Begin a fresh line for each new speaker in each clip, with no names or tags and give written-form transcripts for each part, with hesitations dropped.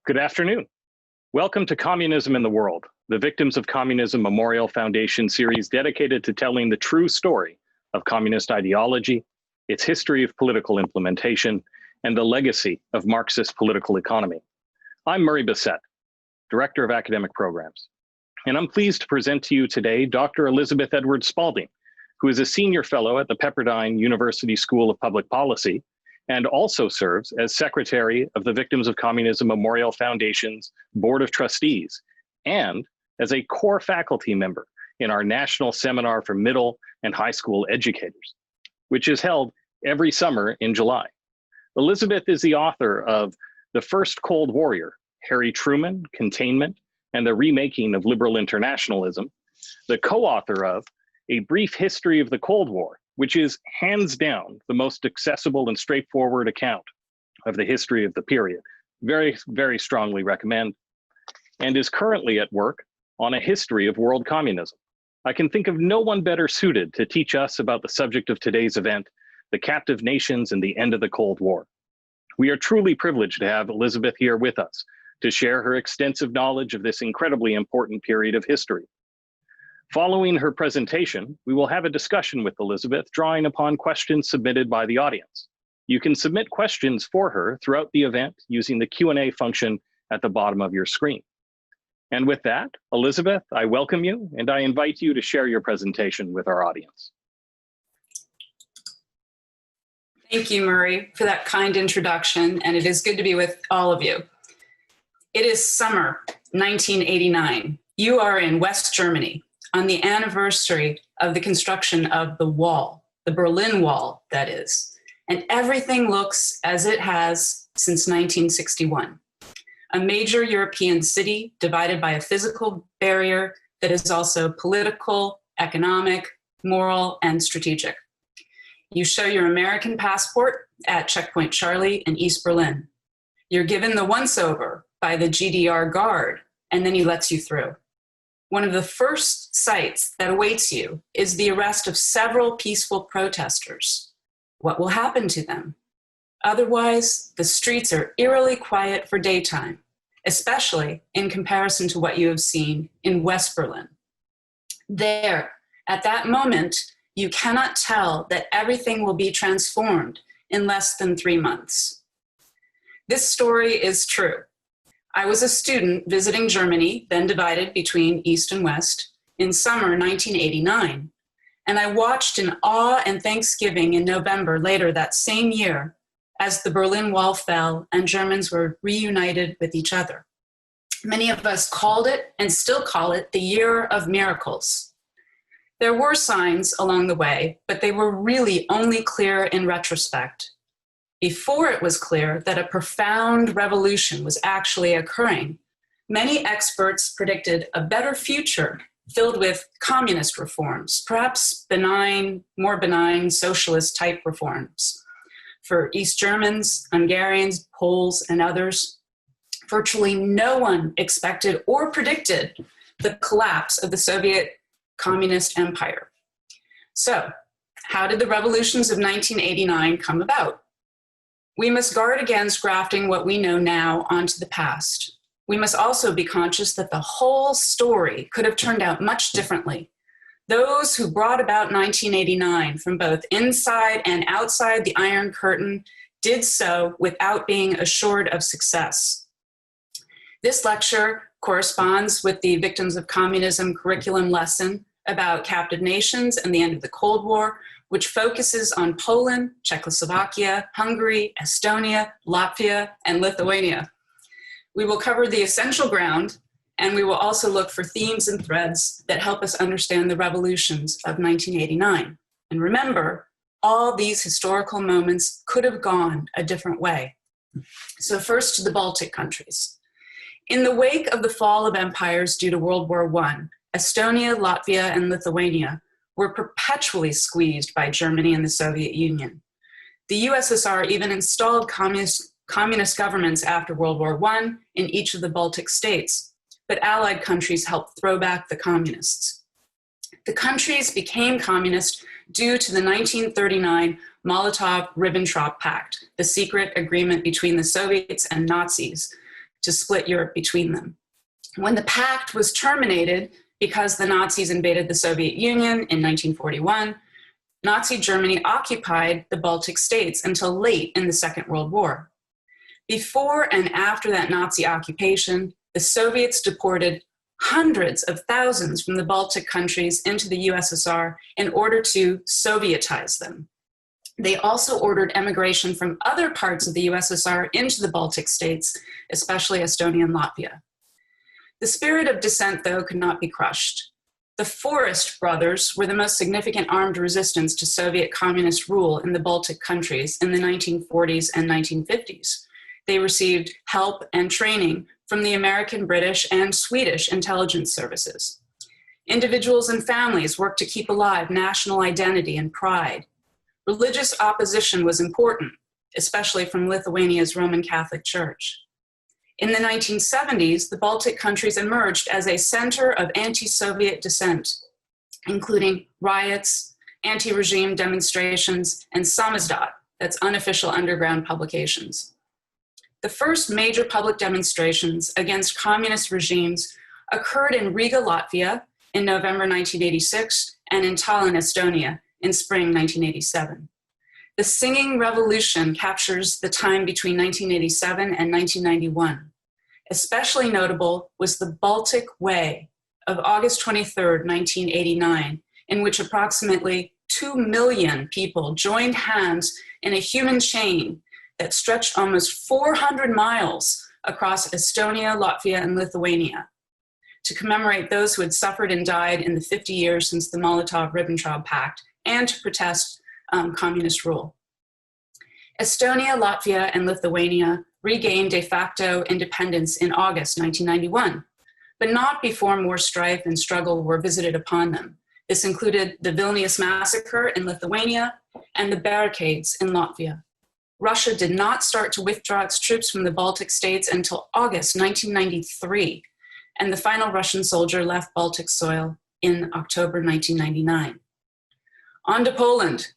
Good afternoon. Welcome to Communism in the World, the Victims of Communism Memorial Foundation series dedicated to telling the true story of communist ideology, its history of political implementation, and the legacy of Marxist political economy. I'm Murray Bissett, Director of Academic Programs, and I'm pleased to present to you today Dr. Elizabeth Edwards Spalding, who is a Senior Fellow at the Pepperdine University School of Public Policy and also serves as Secretary of the Victims of Communism Memorial Foundation's Board of Trustees and as a core faculty member in our National Seminar for Middle and High School Educators, which is held every summer in July. Elizabeth is the author of The First Cold Warrior, Harry Truman, Containment, and the Remaking of Liberal Internationalism, the co-author of A Brief History of the Cold War, which is hands down the most accessible and straightforward account of the history of the period. Very, very strongly recommend, and is currently at work on a history of world communism. I can think of no one better suited to teach us about the subject of today's event, the captive nations and the end of the Cold War. We are truly privileged to have Elizabeth here with us to share her extensive knowledge of this incredibly important period of history. Following her presentation, we will have a discussion with Elizabeth, drawing upon questions submitted by the audience. You can submit questions for her throughout the event using the Q&A function at the bottom of your screen. And with that, Elizabeth, I welcome you and I invite you to share your presentation with our audience.
Thank you, Murray, for that kind introduction, and it is good to be with all of you. It is summer 1989. You are in West Germany on the anniversary of the construction of the wall, the Berlin Wall, that is, and everything looks as it has since 1961. A major European city divided by a physical barrier that is also political, economic, moral, and strategic. You show your American passport at Checkpoint Charlie in East Berlin. You're given the once-over by the GDR guard, and then he lets you through. One of the first sights that awaits you is the arrest of several peaceful protesters. What will happen to them? Otherwise, the streets are eerily quiet for daytime, especially in comparison to what you have seen in West Berlin. There, at that moment, you cannot tell that everything will be transformed in less than 3 months. This story is true. I was a student visiting Germany, then divided between East and West, in summer 1989, and I watched in awe and thanksgiving in November later that same year as the Berlin Wall fell and Germans were reunited with each other. Many of us called it, and still call it, the Year of Miracles. There were signs along the way, but they were really only clear in retrospect. Before it was clear that a profound revolution was actually occurring, many experts predicted a better future filled with communist reforms, perhaps benign, more benign socialist type reforms. For East Germans, Hungarians, Poles, and others, virtually no one expected or predicted the collapse of the Soviet communist empire. So, how did the revolutions of 1989 come about? We must guard against grafting what we know now onto the past. We must also be conscious that the whole story could have turned out much differently. Those who brought about 1989 from both inside and outside the Iron Curtain did so without being assured of success. This lecture corresponds with the Victims of Communism curriculum lesson about captive nations and the end of the Cold War, which focuses on Poland, Czechoslovakia, Hungary, Estonia, Latvia, and Lithuania. We will cover the essential ground, and we will also look for themes and threads that help us understand the revolutions of 1989. And remember, all these historical moments could have gone a different way. So first to the Baltic countries. In the wake of the fall of empires due to World War I, Estonia, Latvia, and Lithuania were perpetually squeezed by Germany and the Soviet Union. The USSR even installed communist governments after World War I in each of the Baltic states, but Allied countries helped throw back the communists. The countries became communist due to the 1939 Molotov-Ribbentrop Pact, the secret agreement between the Soviets and Nazis to split Europe between them. When the Pact was terminated because the Nazis invaded the Soviet Union in 1941, Nazi Germany occupied the Baltic states until late in the Second World War. Before and after that Nazi occupation, the Soviets deported hundreds of thousands from the Baltic countries into the USSR in order to Sovietize them. They also ordered emigration from other parts of the USSR into the Baltic states, especially Estonia and Latvia. The spirit of dissent, though, could not be crushed. The Forest brothers were the most significant armed resistance to Soviet communist rule in the Baltic countries in the 1940s and 1950s. They received help and training from the American, British, and Swedish intelligence services. Individuals and families worked to keep alive national identity and pride. Religious opposition was important, especially from Lithuania's Roman Catholic Church. In the 1970s, the Baltic countries emerged as a center of anti-Soviet dissent, including riots, anti-regime demonstrations, and samizdat, that's unofficial underground publications. The first major public demonstrations against communist regimes occurred in Riga, Latvia in November 1986 and in Tallinn, Estonia in spring 1987. The Singing Revolution captures the time between 1987 and 1991. Especially notable was the Baltic Way of August 23, 1989, in which approximately 2 million people joined hands in a human chain that stretched almost 400 miles across Estonia, Latvia, and Lithuania to commemorate those who had suffered and died in the 50 years since the Molotov-Ribbentrop Pact and to protest communist rule. Estonia, Latvia, and Lithuania regained de facto independence in August 1991, but not before more strife and struggle were visited upon them. This included the Vilnius massacre in Lithuania and the barricades in Latvia. Russia did not start to withdraw its troops from the Baltic states until August 1993, and the final Russian soldier left Baltic soil in October 1999. On to Poland.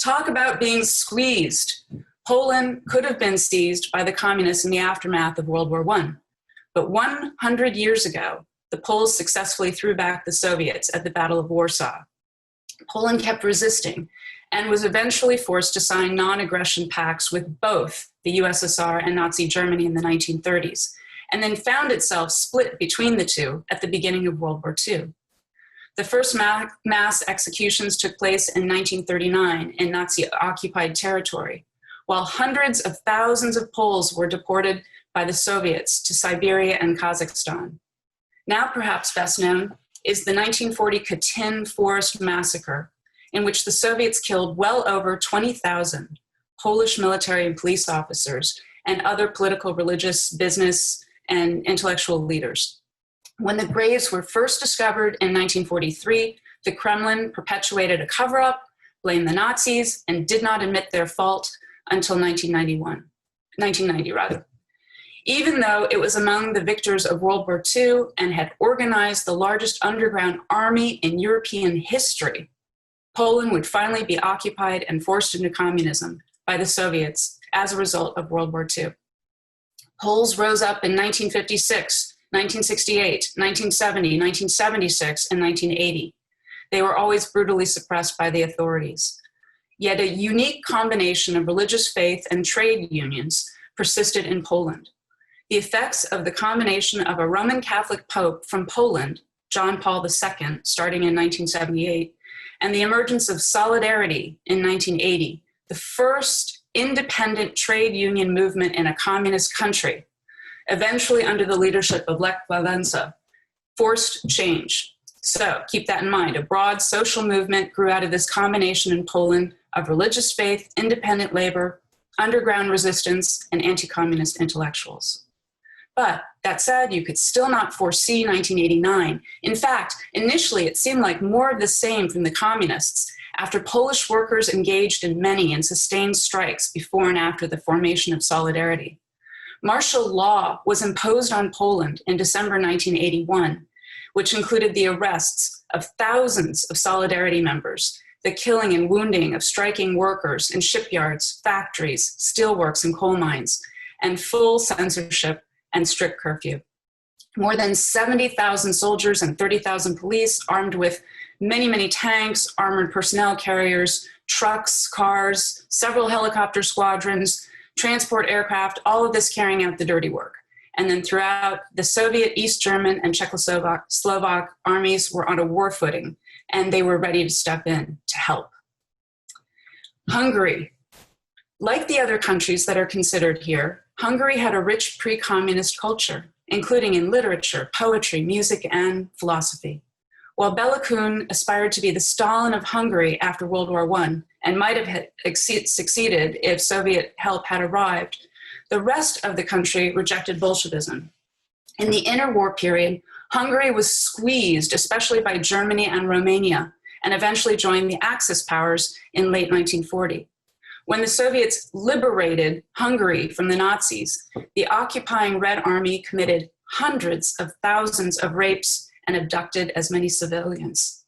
Talk about being squeezed. Poland could have been seized by the communists in the aftermath of World War I. But 100 years ago, the Poles successfully threw back the Soviets at the Battle of Warsaw. Poland kept resisting and was eventually forced to sign non-aggression pacts with both the USSR and Nazi Germany in the 1930s, and then found itself split between the two at the beginning of World War II. The first mass executions took place in 1939 in Nazi-occupied territory, while hundreds of thousands of Poles were deported by the Soviets to Siberia and Kazakhstan. Now perhaps best known is the 1940 Katyn forest massacre, in which the Soviets killed well over 20,000 Polish military and police officers and other political, religious, business, and intellectual leaders. When the graves were first discovered in 1943, the Kremlin perpetuated a cover-up, blamed the Nazis, and did not admit their fault until 1990. Even though it was among the victors of World War II and had organized the largest underground army in European history, Poland would finally be occupied and forced into communism by the Soviets as a result of World War II. Poles rose up in 1956, 1968, 1970, 1976, and 1980. They were always brutally suppressed by the authorities. Yet a unique combination of religious faith and trade unions persisted in Poland. The effects of the combination of a Roman Catholic Pope from Poland, John Paul II, starting in 1978, and the emergence of Solidarity in 1980, the first independent trade union movement in a communist country, eventually under the leadership of Lech Wałęsa, forced change. So keep that in mind. A broad social movement grew out of this combination in Poland of religious faith, independent labor, underground resistance, and anti-communist intellectuals. But that said, you could still not foresee 1989. In fact, initially it seemed like more of the same from the communists after Polish workers engaged in many and sustained strikes before and after the formation of Solidarity. Martial law was imposed on Poland in December 1981, which included the arrests of thousands of Solidarity members, the killing and wounding of striking workers in shipyards, factories, steelworks, and coal mines, and full censorship and strict curfew. More than 70,000 soldiers and 30,000 police, armed with many, many tanks, armored personnel carriers, trucks, cars, several helicopter squadrons, transport aircraft, all of this carrying out the dirty work. And then throughout, the Soviet, East German, and Czechoslovak armies were on a war footing, and they were ready to step in to help. Hungary. Like the other countries that are considered here, Hungary had a rich pre-communist culture, including in literature, poetry, music, and philosophy. While Bela Kun aspired to be the Stalin of Hungary after World War I, and might have succeeded if Soviet help had arrived, the rest of the country rejected Bolshevism. In the interwar period, Hungary was squeezed, especially by Germany and Romania, and eventually joined the Axis powers in late 1940. When the Soviets liberated Hungary from the Nazis, the occupying Red Army committed hundreds of thousands of rapes and abducted as many civilians.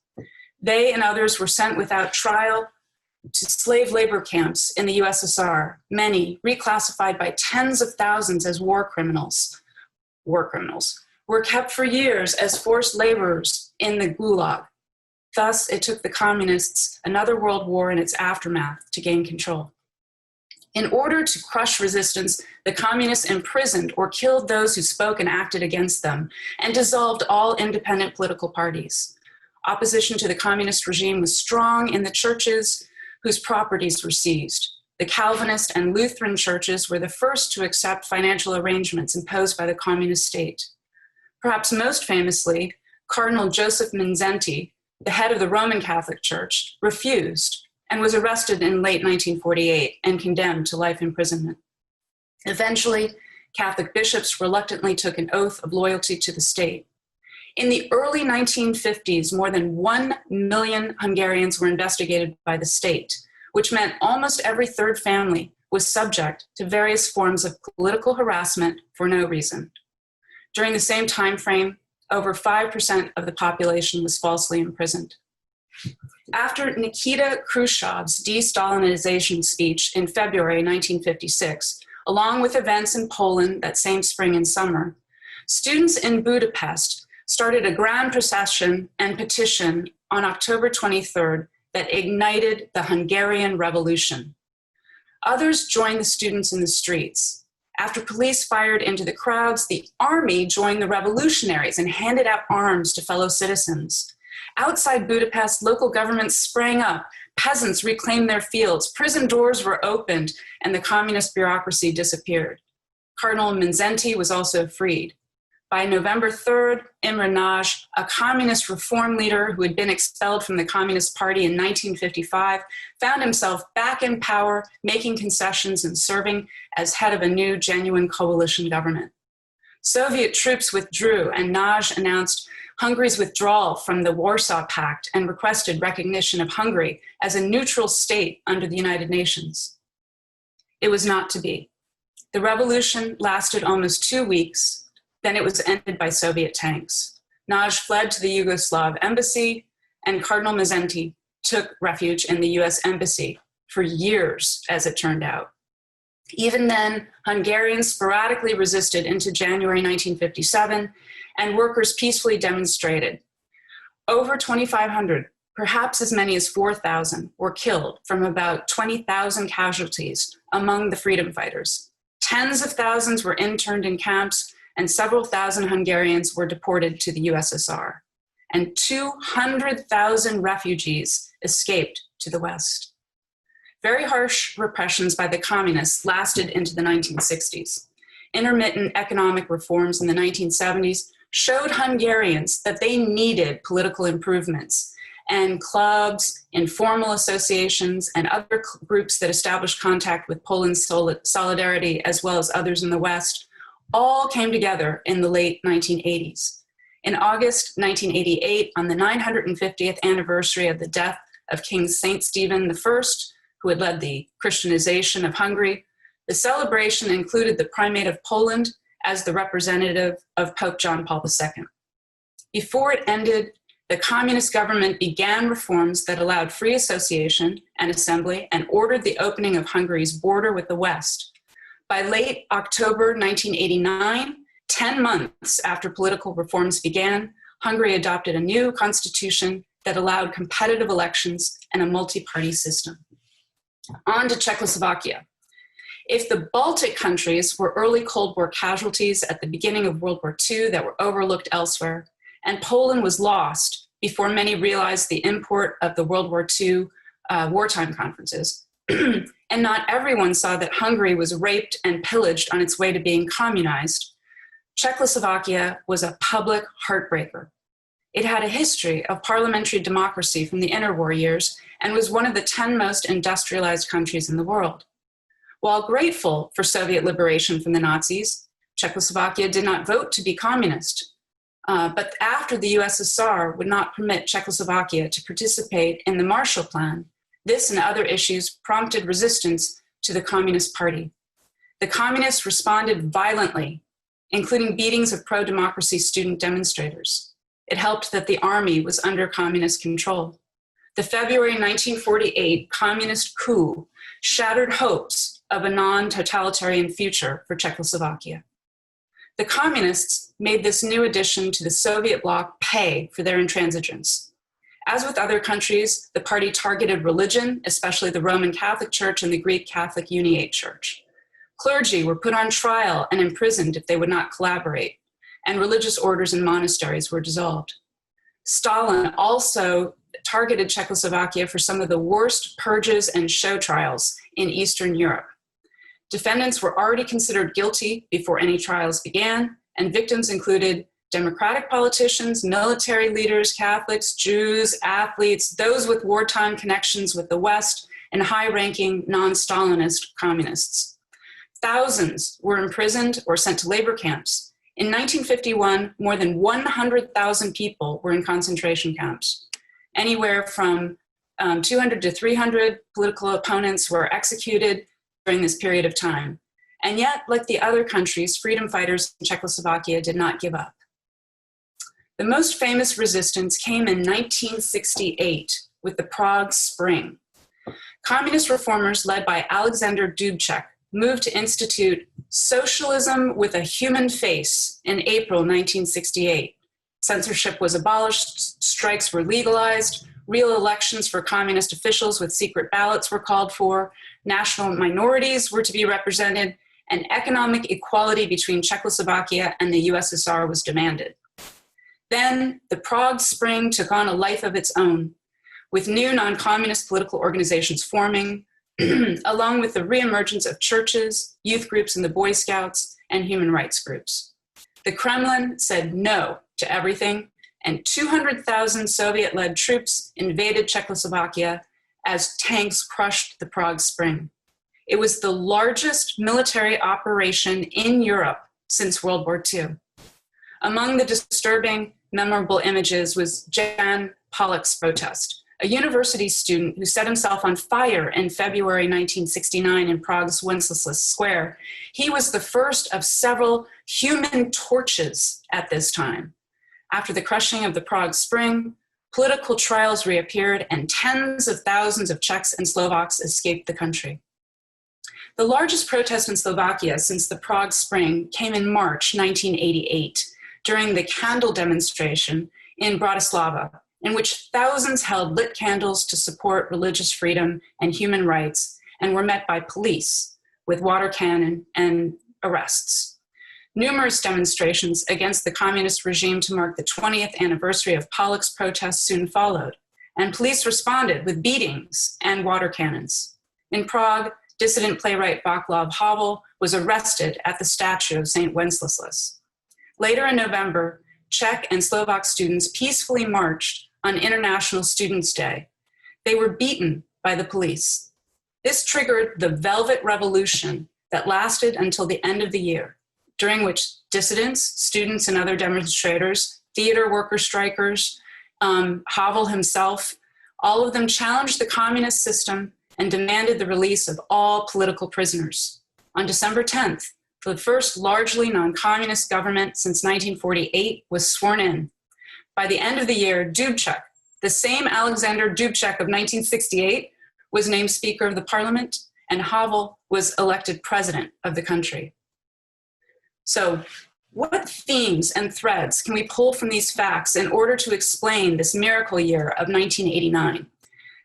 They and others were sent without trial to slave labor camps in the USSR, many reclassified by tens of thousands as war criminals, were kept for years as forced laborers in the Gulag. Thus, it took the communists another world war and its aftermath to gain control. In order to crush resistance, the communists imprisoned or killed those who spoke and acted against them, and dissolved all independent political parties. Opposition to the communist regime was strong in the churches whose properties were seized. The Calvinist and Lutheran churches were the first to accept financial arrangements imposed by the communist state. Perhaps most famously, Cardinal Joseph Mindszenty, the head of the Roman Catholic Church, refused and was arrested in late 1948 and condemned to life imprisonment. Eventually, Catholic bishops reluctantly took an oath of loyalty to the state. In the early 1950s, more than 1 million Hungarians were investigated by the state, which meant almost every third family was subject to various forms of political harassment for no reason. During the same time frame, over 5% of the population was falsely imprisoned. After Nikita Khrushchev's de-Stalinization speech in February 1956, along with events in Poland that same spring and summer, students in Budapest started a grand procession and petition on October 23rd that ignited the Hungarian Revolution. Others joined the students in the streets. After police fired into the crowds, the army joined the revolutionaries and handed out arms to fellow citizens. Outside Budapest, local governments sprang up, peasants reclaimed their fields, prison doors were opened, and the communist bureaucracy disappeared. Cardinal Mindszenty was also freed. By November 3rd, Imre Nagy, a communist reform leader who had been expelled from the Communist Party in 1955, found himself back in power, making concessions and serving as head of a new, genuine coalition government. Soviet troops withdrew, and Nagy announced Hungary's withdrawal from the Warsaw Pact and requested recognition of Hungary as a neutral state under the United Nations. It was not to be. The revolution lasted almost 2 weeks. Then it was ended by Soviet tanks. Nagy fled to the Yugoslav embassy, and Cardinal Mindszenty took refuge in the US embassy for years, as it turned out. Even then, Hungarians sporadically resisted into January 1957, and workers peacefully demonstrated. Over 2,500, perhaps as many as 4,000, were killed from about 20,000 casualties among the freedom fighters. Tens of thousands were interned in camps, and several thousand Hungarians were deported to the USSR. And 200,000 refugees escaped to the West. Very harsh repressions by the communists lasted into the 1960s. Intermittent economic reforms in the 1970s showed Hungarians that they needed political improvements, and clubs, informal associations, and other groups that established contact with Poland's solidarity, as well as others in the West, all came together in the late 1980s. In August 1988, on the 950th anniversary of the death of King Saint Stephen I, who had led the Christianization of Hungary, the celebration included the Primate of Poland as the representative of Pope John Paul II. Before it ended, the communist government began reforms that allowed free association and assembly and ordered the opening of Hungary's border with the West. By late October 1989, 10 months after political reforms began, Hungary adopted a new constitution that allowed competitive elections and a multi-party system. On to Czechoslovakia. If the Baltic countries were early Cold War casualties at the beginning of World War II that were overlooked elsewhere, and Poland was lost before many realized the import of the World War II wartime conferences, and not everyone saw that Hungary was raped and pillaged on its way to being communized, Czechoslovakia was a public heartbreaker. It had a history of parliamentary democracy from the interwar years and was one of the 10 most industrialized countries in the world. While grateful for Soviet liberation from the Nazis, Czechoslovakia did not vote to be communist. But after the USSR would not permit Czechoslovakia to participate in the Marshall Plan, this and other issues prompted resistance to the Communist Party. The communists responded violently, including beatings of pro-democracy student demonstrators. It helped that the army was under communist control. The February 1948 communist coup shattered hopes of a non-totalitarian future for Czechoslovakia. The communists made this new addition to the Soviet bloc pay for their intransigence. As with other countries, the party targeted religion, especially the Roman Catholic Church and the Greek Catholic Uniate Church. Clergy were put on trial and imprisoned if they would not collaborate, and religious orders and monasteries were dissolved. Stalin also targeted Czechoslovakia for some of the worst purges and show trials in Eastern Europe. Defendants were already considered guilty before any trials began, and victims included democratic politicians, military leaders, Catholics, Jews, athletes, those with wartime connections with the West, and high-ranking non-Stalinist communists. Thousands were imprisoned or sent to labor camps. In 1951, more than 100,000 people were in concentration camps. Anywhere from 200 to 300 political opponents were executed during this period of time. And yet, like the other countries, freedom fighters in Czechoslovakia did not give up. The most famous resistance came in 1968 with the Prague Spring. Communist reformers led by Alexander Dubček moved to institute socialism with a human face in April 1968. Censorship was abolished, strikes were legalized, real elections for communist officials with secret ballots were called for, national minorities were to be represented, and economic equality between Czechoslovakia and the USSR was demanded. Then the Prague Spring took on a life of its own, with new non-communist political organizations forming, along with the reemergence of churches, youth groups in the Boy Scouts, and human rights groups. The Kremlin said no to everything, and 200,000 Soviet-led troops invaded Czechoslovakia as tanks crushed the Prague Spring. It was the largest military operation in Europe since World War II. Among the disturbing, memorable images was Jan Pollock's protest, a university student who set himself on fire in February 1969 in Prague's Wenceslas Square. He was the first of several human torches at this time. After the crushing of the Prague Spring, political trials reappeared and tens of thousands of Czechs and Slovaks escaped the country. The largest protest in Slovakia since the Prague Spring came in March 1988 during the candle demonstration in Bratislava, in which thousands held lit candles to support religious freedom and human rights and were met by police with water cannon and arrests. Numerous demonstrations against the communist regime to mark the 20th anniversary of Pollock's protests soon followed, and police responded with beatings and water cannons. In Prague, dissident playwright Václav Havel was arrested at the statue of St. Wenceslas. Later in November, Czech and Slovak students peacefully marched on International Students' Day. They were beaten by the police. This triggered the Velvet Revolution that lasted until the end of the year, during which dissidents, students, and other demonstrators, theater worker strikers, Havel himself, all of them challenged the communist system and demanded the release of all political prisoners. On December 10th, the first largely non-communist government since 1948 was sworn in. By the end of the year, Dubček, the same Alexander Dubček of 1968, was named Speaker of the Parliament, and Havel was elected president of the country. So What themes and threads can we pull from these facts in order to explain this miracle year of 1989?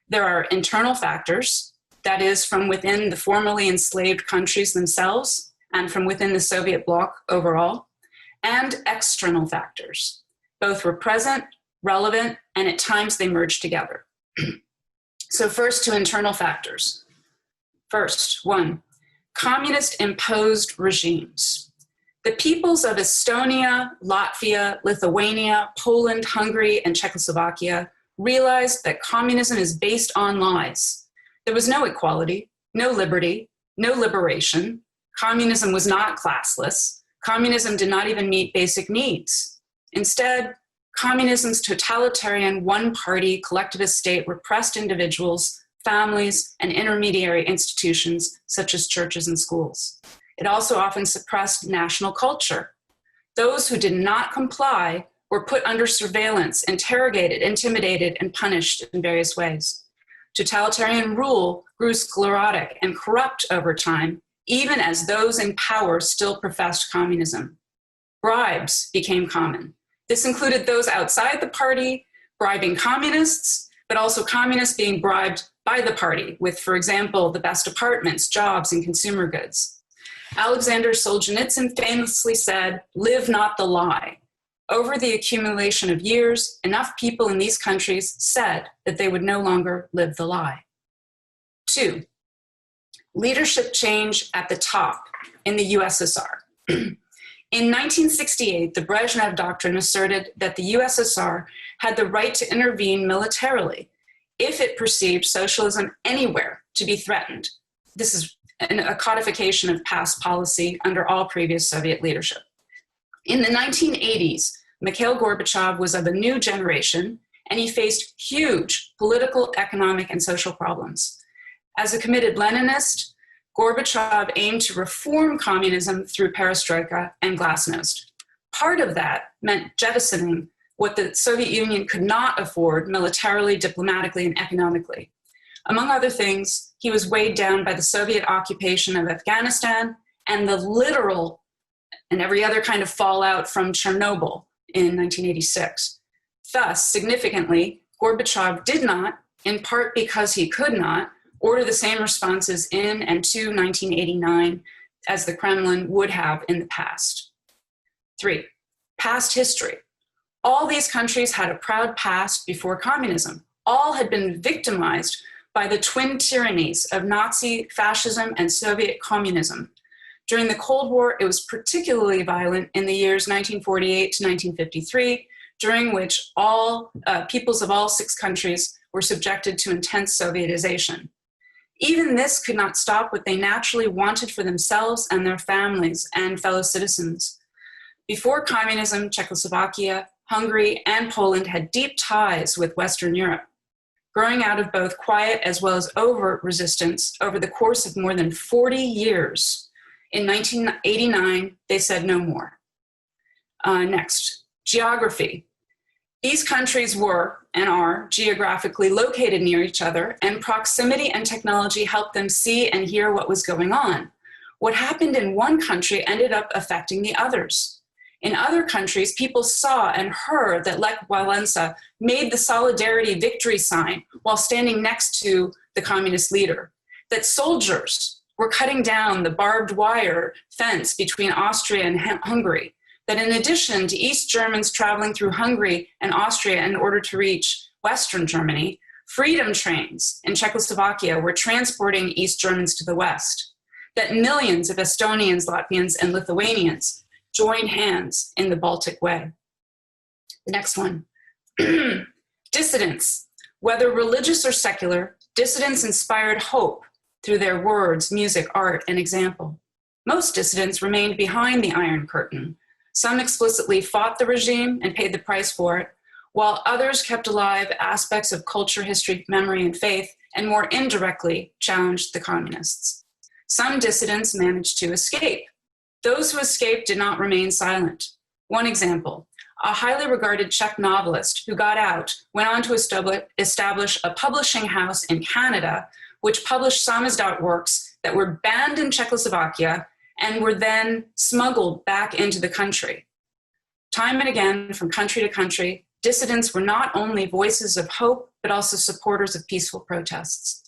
There are internal factors, that is, from within the formerly enslaved countries themselves and from within the Soviet bloc overall, and external factors. Both were present, relevant, and at times they merged together. So first, to internal factors. First, one, communist imposed regimes. The peoples of Estonia, Latvia, Lithuania, Poland, Hungary, and Czechoslovakia realized that communism is based on lies. There was no equality, no liberty, no liberation. Communism was not classless. Communism did not even meet basic needs. Instead, communism's totalitarian one-party collectivist state repressed individuals, families, and intermediary institutions such as churches and schools. It also often suppressed national culture. Those who did not comply were put under surveillance, interrogated, intimidated, and punished in various ways. Totalitarian rule grew sclerotic and corrupt over time, even as those in power still professed communism. Bribes became common. This included those outside the party bribing communists, but also communists being bribed by the party with, for example, the best apartments, jobs, and consumer goods. Alexander Solzhenitsyn famously said, "Live not the lie." Over the accumulation of years, enough people in these countries said that they would no longer live the lie. 2, leadership change at the top in the USSR. In 1968, the Brezhnev Doctrine asserted that the USSR had the right to intervene militarily if it perceived socialism anywhere to be threatened. This is a codification of past policy under all previous Soviet leadership. In the 1980s, Mikhail Gorbachev was of a new generation, and he faced huge political, economic, and social problems. As a committed Leninist, Gorbachev aimed to reform communism through perestroika and glasnost. Part of that meant jettisoning what the Soviet Union could not afford militarily, diplomatically, and economically. Among other things, he was weighed down by the Soviet occupation of Afghanistan and the literal and every other kind of fallout from Chernobyl in 1986. Thus, significantly, Gorbachev did not, in part because he could not, order the same responses in and to 1989 as the Kremlin would have in the past. 3, past history. All these countries had a proud past before communism. All had been victimized by the twin tyrannies of Nazi fascism and Soviet communism. During the Cold War, it was particularly violent in the years 1948 to 1953, during which all peoples of all 6 countries were subjected to intense Sovietization. Even this could not stop what they naturally wanted for themselves and their families and fellow citizens. Before communism, Czechoslovakia, Hungary, and Poland had deep ties with Western Europe. Growing out of both quiet as well as overt resistance over the course of more than 40 years, in 1989, they said no more. Next, geography. These countries were and are geographically located near each other, and proximity and technology helped them see and hear what was going on. What happened in one country ended up affecting the others. In other countries, people saw and heard that Lech Walesa made the solidarity victory sign while standing next to the communist leader, that soldiers were cutting down the barbed wire fence between Austria and Hungary, that in addition to East Germans traveling through Hungary and Austria in order to reach Western Germany, freedom trains in Czechoslovakia were transporting East Germans to the West, that millions of Estonians, Latvians, and Lithuanians joined hands in the Baltic Way. The next one. Dissidents. Whether religious or secular, dissidents inspired hope through their words, music, art, and example. Most dissidents remained behind the Iron Curtain. Some explicitly fought the regime and paid the price for it, while others kept alive aspects of culture, history, memory, and faith, and more indirectly challenged the communists. Some dissidents managed to escape. Those who escaped did not remain silent. One example, a highly regarded Czech novelist who got out went on to establish a publishing house in Canada, which published samizdat works that were banned in Czechoslovakia and were then smuggled back into the country. Time and again, from country to country, dissidents were not only voices of hope, but also supporters of peaceful protests.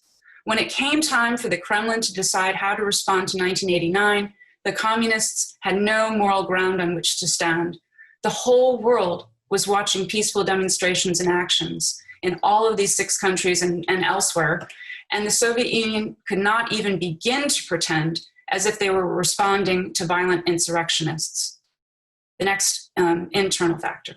When it came time for the Kremlin to decide how to respond to 1989, the communists had no moral ground on which to stand. The whole world was watching peaceful demonstrations and actions in all of these 6 countries and elsewhere, and the Soviet Union could not even begin to pretend as if they were responding to violent insurrectionists. The next internal factor,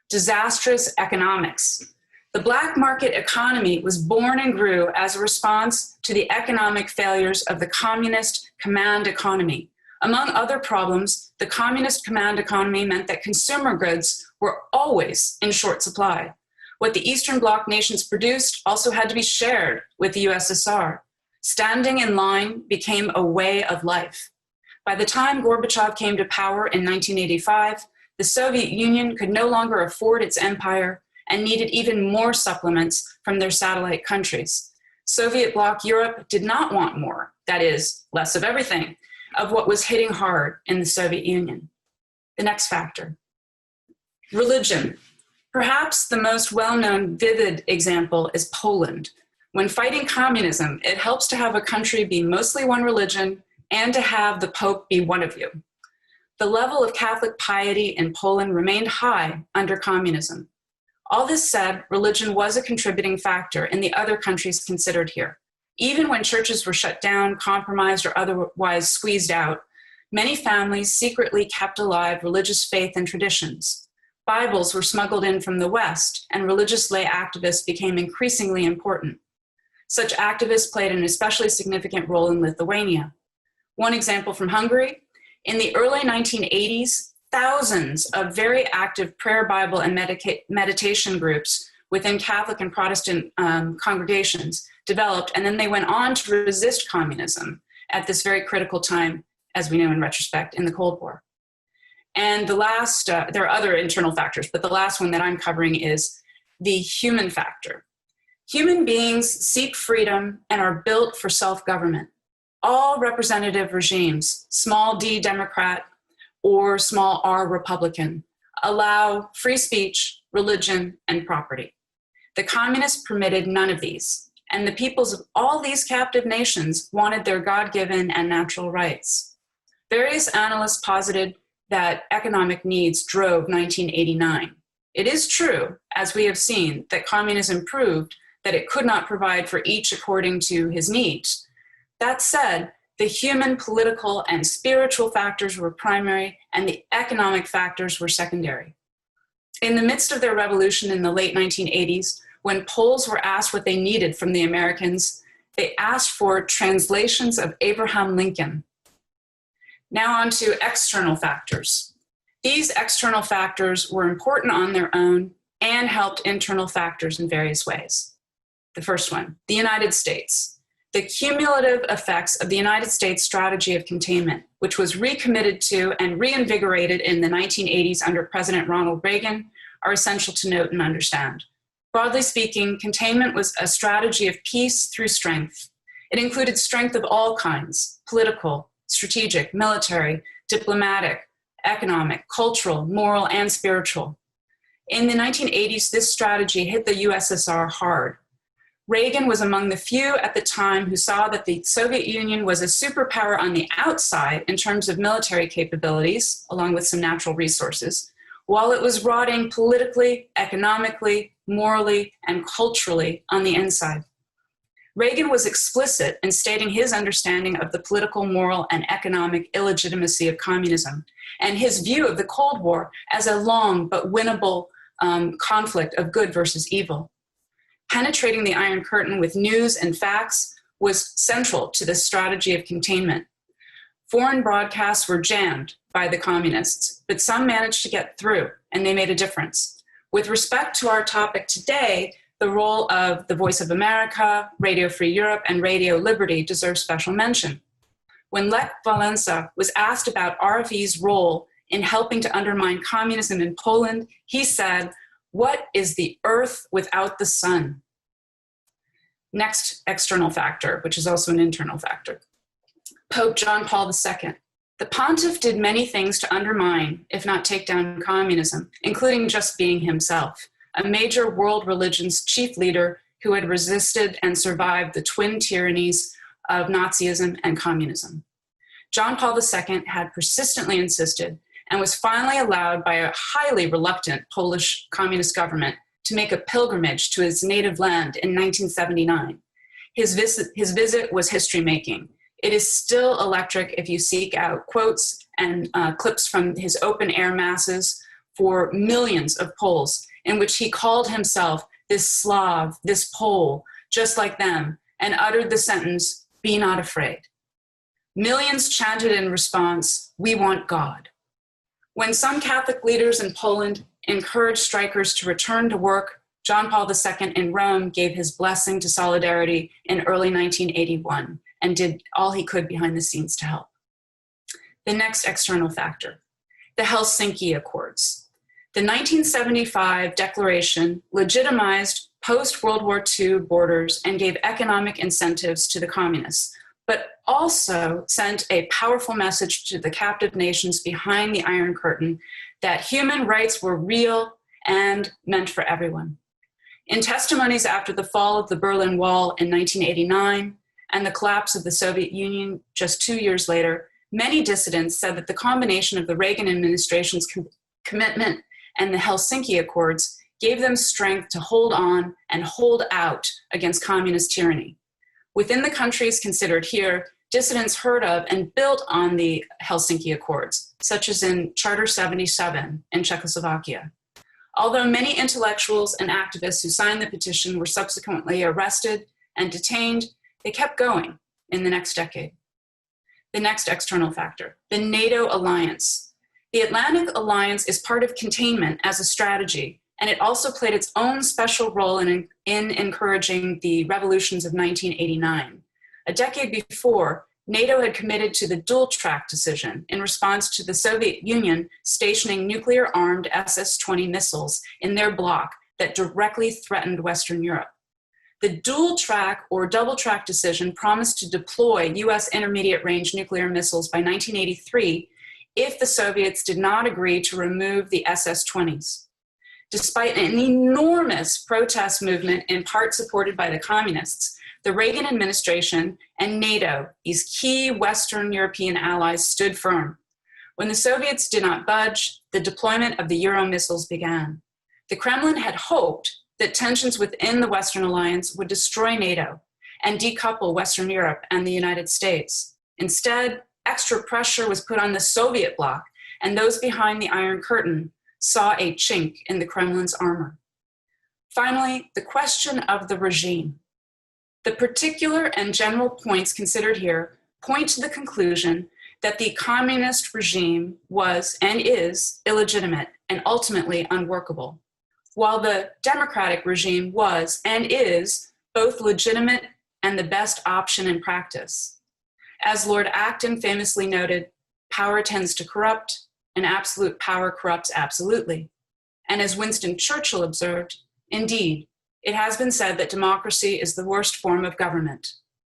disastrous economics. The black market economy was born and grew as a response to the economic failures of the communist command economy. Among other problems, the communist command economy meant that consumer goods were always in short supply. What the Eastern Bloc nations produced also had to be shared with the USSR. Standing in line became a way of life. By the time Gorbachev came to power in 1985, the Soviet Union could no longer afford its empire and needed even more supplements from their satellite countries. Soviet bloc Europe did not want more, that is, less of everything, of what was hitting hard in the Soviet Union. The next factor, religion. Perhaps the most well-known vivid example is Poland. When fighting communism, it helps to have a country be mostly one religion and to have the Pope be one of you. The level of Catholic piety in Poland remained high under communism. All this said, religion was a contributing factor in the other countries considered here. Even when churches were shut down, compromised, or otherwise squeezed out, many families secretly kept alive religious faith and traditions. Bibles were smuggled in from the West, and religious lay activists became increasingly important. Such activists played an especially significant role in Lithuania. One example from Hungary, in the early 1980s, thousands of very active prayer, Bible, and meditation groups within Catholic and Protestant congregations developed, and then they went on to resist communism at this very critical time, as we know in retrospect, in the Cold War. And the last, there are other internal factors, but the last one that I'm covering is the human factor. Human beings seek freedom and are built for self-government. All representative regimes, small d Democrat or small r Republican, allow free speech, religion, and property. The communists permitted none of these, and the peoples of all these captive nations wanted their God-given and natural rights. Various analysts posited that economic needs drove 1989. It is true, as we have seen, that communism proved that it could not provide for each according to his needs. That said, the human, political, and spiritual factors were primary, and the economic factors were secondary. In the midst of their revolution in the late 1980s, when Poles were asked what they needed from the Americans, they asked for translations of Abraham Lincoln. Now on to external factors. These external factors were important on their own and helped internal factors in various ways. The first one, the United States. The cumulative effects of the United States strategy of containment, which was recommitted to and reinvigorated in the 1980s under President Ronald Reagan, are essential to note and understand. Broadly speaking, containment was a strategy of peace through strength. It included strength of all kinds, political, strategic, military, diplomatic, economic, cultural, moral, and spiritual. In the 1980s, this strategy hit the USSR hard. Reagan was among the few at the time who saw that the Soviet Union was a superpower on the outside in terms of military capabilities, along with some natural resources, while it was rotting politically, economically, morally, and culturally on the inside. Reagan was explicit in stating his understanding of the political, moral, and economic illegitimacy of communism, and his view of the Cold War as a long but winnable conflict of good versus evil. Penetrating the Iron Curtain with news and facts was central to this strategy of containment. Foreign broadcasts were jammed by the communists, but some managed to get through, and they made a difference. With respect to our topic today, the role of the Voice of America, Radio Free Europe, and Radio Liberty deserves special mention. When Lech Walesa was asked about RFE's role in helping to undermine communism in Poland, he said, "What is the earth without the sun?" Next external factor, which is also an internal factor. Pope John Paul II. The pontiff did many things to undermine, if not take down, communism, including just being himself, a major world religion's chief leader who had resisted and survived the twin tyrannies of Nazism and communism. John Paul II had persistently insisted and was finally allowed by a highly reluctant Polish communist government to make a pilgrimage to his native land in 1979. His visit was history-making. It is still electric if you seek out quotes and clips from his open-air masses for millions of Poles, in which he called himself this Slav, this Pole, just like them, and uttered the sentence, "Be not afraid." Millions chanted in response, "We want God." When some Catholic leaders in Poland encouraged strikers to return to work, John Paul II in Rome gave his blessing to solidarity in early 1981 and did all he could behind the scenes to help. The next external factor, the Helsinki Accords. The 1975 declaration legitimized post-World War II borders and gave economic incentives to the communists, but also sent a powerful message to the captive nations behind the Iron Curtain that human rights were real and meant for everyone. In testimonies after the fall of the Berlin Wall in 1989 and the collapse of the Soviet Union just 2 years later, many dissidents said that the combination of the Reagan administration's commitment and the Helsinki Accords gave them strength to hold on and hold out against communist tyranny. Within the countries considered here, dissidents heard of and built on the Helsinki Accords, such as in Charter 77 in Czechoslovakia. Although many intellectuals and activists who signed the petition were subsequently arrested and detained, they kept going in the next decade. The next external factor, the NATO alliance. The Atlantic Alliance is part of containment as a strategy, and it also played its own special role in encouraging the revolutions of 1989. A decade before, NATO had committed to the dual-track decision in response to the Soviet Union stationing nuclear-armed SS-20 missiles in their bloc that directly threatened Western Europe. The dual-track or double-track decision promised to deploy US intermediate-range nuclear missiles by 1983 if the Soviets did not agree to remove the SS-20s. Despite an enormous protest movement in part supported by the communists, the Reagan administration and NATO, these key Western European allies, stood firm. When the Soviets did not budge, the deployment of the Euro missiles began. The Kremlin had hoped that tensions within the Western alliance would destroy NATO and decouple Western Europe and the United States. Instead, extra pressure was put on the Soviet bloc, and those behind the Iron Curtain saw a chink in the Kremlin's armor. Finally, the question of the regime. The particular and general points considered here point to the conclusion that the communist regime was and is illegitimate and ultimately unworkable, while the democratic regime was and is both legitimate and the best option in practice. As Lord Acton famously noted, power tends to corrupt, and absolute power corrupts absolutely. And as Winston Churchill observed, indeed, it has been said that democracy is the worst form of government,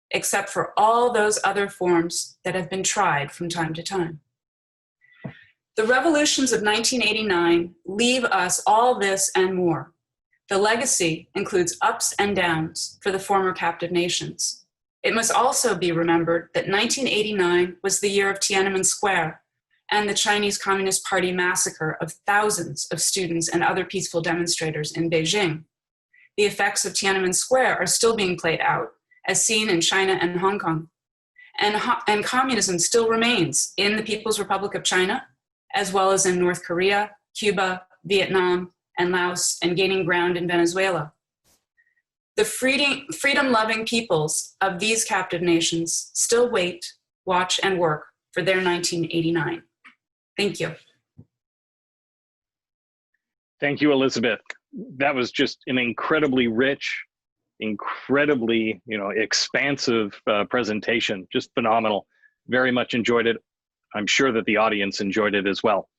except for all those other forms that have been tried from time to time. The revolutions of 1989 leave us all this and more. The legacy includes ups and downs for the former captive nations. It must also be remembered that 1989 was the year of Tiananmen Square and the Chinese Communist Party massacre of thousands of students and other peaceful demonstrators in Beijing. The effects of Tiananmen Square are still being played out, as seen in China and Hong Kong. And communism still remains in the People's Republic of China, as well as in North Korea, Cuba, Vietnam, and Laos, and gaining ground in Venezuela. The freedom-loving peoples of these captive nations still wait, watch, and work for their 1989. Thank you.
Thank you, Elizabeth. That was just an incredibly rich, incredibly, expansive presentation. Just phenomenal. Very much enjoyed it. I'm sure that the audience enjoyed it as well.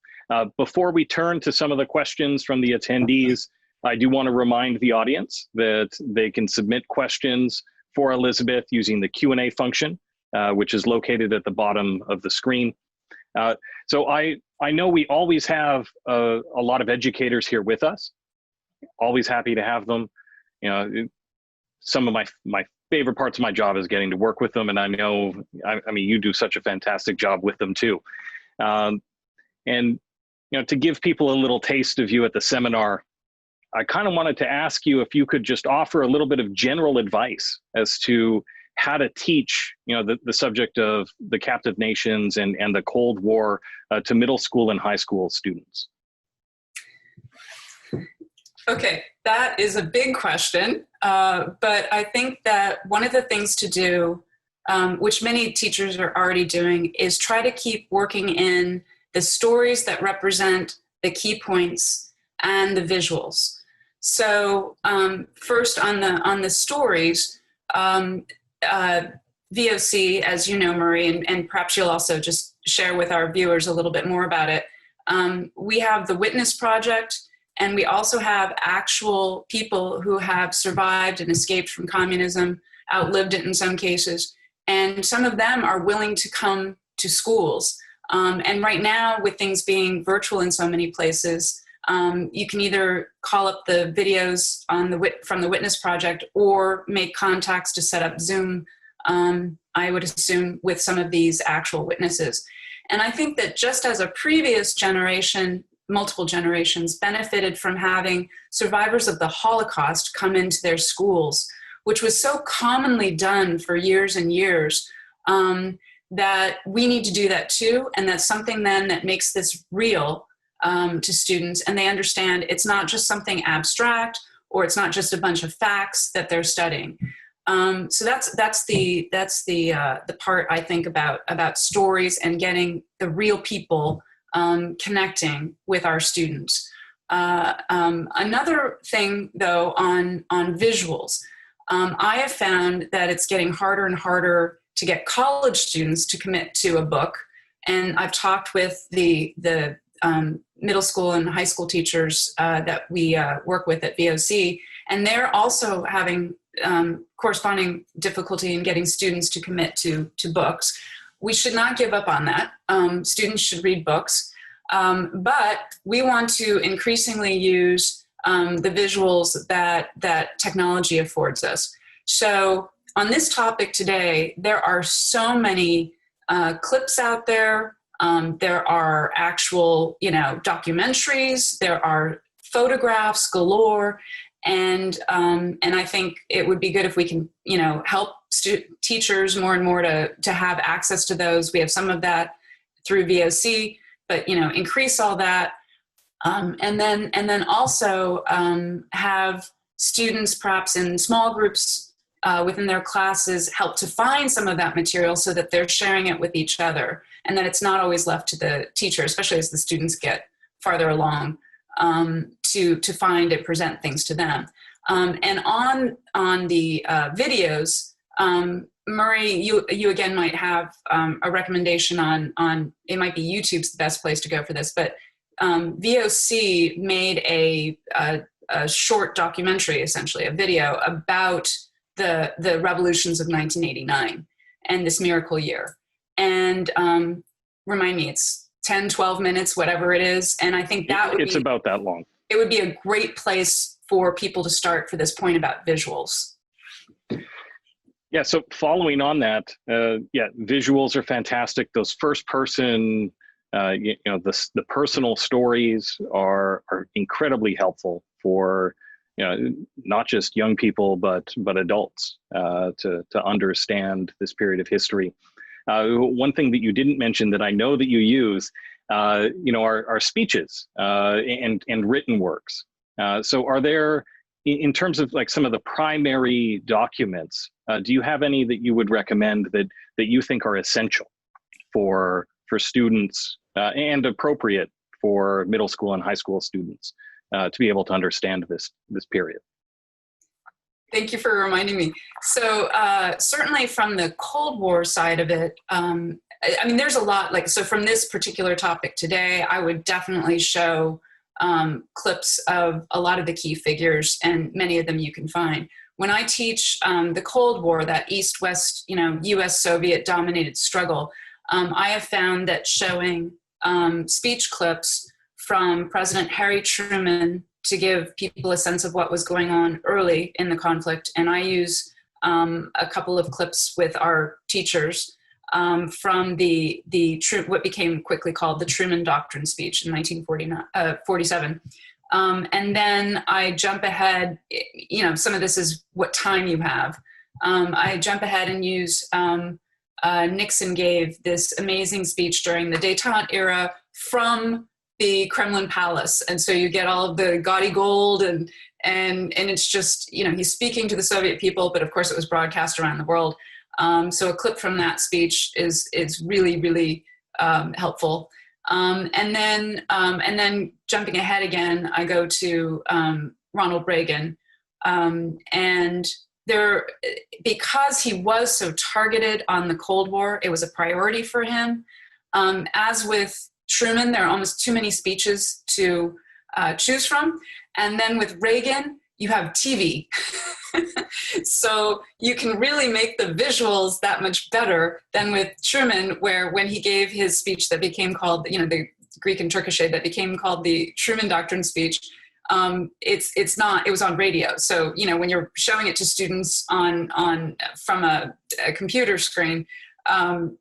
Before we turn to some of the questions from the attendees, I do want to remind the audience that they can submit questions for Elizabeth using the Q&A function, which is located at the bottom of the screen. So I know we always have a lot of educators here with us. Always happy to have them. You know, some of my favorite parts of my job is getting to work with them, and I know, I mean, you do such a fantastic job with them too. And you know, to give people a little taste of you at the seminar, I kind of wanted to ask you if you could just offer a little bit of general advice as to how to teach, you know, the subject of the captive nations and the Cold War to middle school and high school students.
Okay, that is a big question, but I think that one of the things to do, which many teachers are already doing, is try to keep working in the stories that represent the key points and the visuals. So first on the stories, VOC, as you know, Marie, and perhaps you'll also just share with our viewers a little bit more about it. We have the Witness Project, and we also have actual people who have survived and escaped from communism, outlived it in some cases, and some of them are willing to come to schools. And right now, with things being virtual in so many places, you can either call up the videos from the Witness Project or make contacts to set up Zoom, I would assume, with some of these actual witnesses. And I think that just as a previous generation, multiple generations benefited from having survivors of the Holocaust come into their schools, which was so commonly done for years and years, that we need to do that too. And that's something then that makes this real to students, and they understand it's not just something abstract, or it's not just a bunch of facts that they're studying. So that's the part I think about stories and getting the real people connecting with our students. Another thing, though, on visuals, I have found that it's getting harder and harder to get college students to commit to a book. And I've talked with the middle school and high school teachers that we work with at VOC, and they're also having corresponding difficulty in getting students to commit to books. We should not give up on that. Students should read books, but we want to increasingly use the visuals that technology affords us. So on this topic today, there are so many clips out there. There are actual, documentaries. There are photographs galore, and I think it would be good if we can, help teachers more and more to have access to those. We have some of that through VOC, but increase all that, and then also have students perhaps in small groups within their classes help to find some of that material so that they're sharing it with each other, and that it's not always left to the teacher, especially as the students get farther along, to find and present things to them. And on the videos, Murray, you again might have a recommendation on it might be YouTube's the best place to go for this, but VOC made a short documentary, essentially a video about the revolutions of 1989 and this miracle year. And remind me, it's 10, 12 minutes, whatever it is. And I think that
it's about that long.
It would be a great place for people to start for this point about visuals.
Yeah, so following on that, visuals are fantastic. Those first person, the personal stories are incredibly helpful for, not just young people, but adults to understand this period of history. One thing that you didn't mention that I know that you use, are speeches and written works. So are there, in terms of like some of the primary documents, do you have any that you would recommend that you think are essential for students and appropriate for middle school and high school students to be able to understand this period?
Thank you for reminding me. So certainly from the Cold War side of it, there's a lot, so from this particular topic today, I would definitely show clips of a lot of the key figures, and many of them you can find. When I teach the Cold War, that East-West, US-Soviet dominated struggle, I have found that showing speech clips from President Harry Truman to give people a sense of what was going on early in the conflict, and I use a couple of clips with our teachers from what became quickly called the Truman Doctrine speech in 1947. And then I jump ahead, some of this is what time you have. I jump ahead and use Nixon gave this amazing speech during the détente era from the Kremlin Palace. And so you get all of the gaudy gold and it's just, he's speaking to the Soviet people, but of course it was broadcast around the world. So a clip from that speech is really, really helpful. And then jumping ahead again, I go to Ronald Reagan. And because he was so targeted on the Cold War, it was a priority for him. As with Truman, there are almost too many speeches to choose from. And then with Reagan, you have TV. So you can really make the visuals that much better than with Truman, where when he gave his speech that became called, the Greek and Turkish aid that became called the Truman Doctrine speech, it was on radio. So, when you're showing it to students from a computer screen,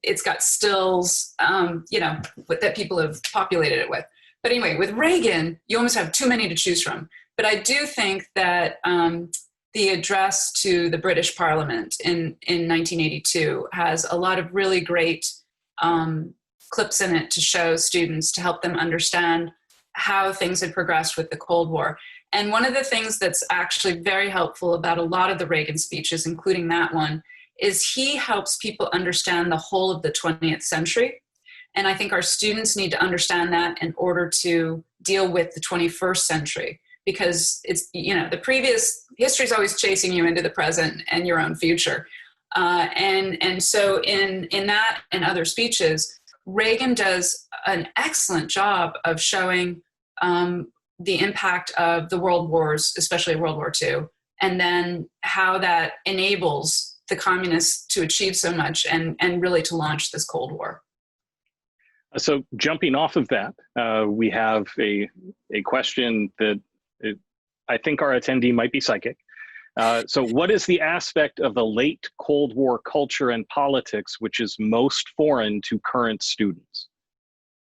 it's got stills, that people have populated it with. But anyway, with Reagan, you almost have too many to choose from. But I do think that the address to the British Parliament in 1982 has a lot of really great clips in it to show students, to help them understand how things had progressed with the Cold War. And one of the things that's actually very helpful about a lot of the Reagan speeches, including that one, is he helps people understand the whole of the 20th century. And I think our students need to understand that in order to deal with the 21st century, because it's, the previous history is always chasing you into the present and your own future. And so in that and other speeches, Reagan does an excellent job of showing the impact of the world wars, especially World War II, and then how that enables the communists to achieve so much and really to launch this Cold War.
So jumping off of that, we have a question that I think our attendee might be psychic. So what is the aspect of the late Cold War culture and politics which is most foreign to current students?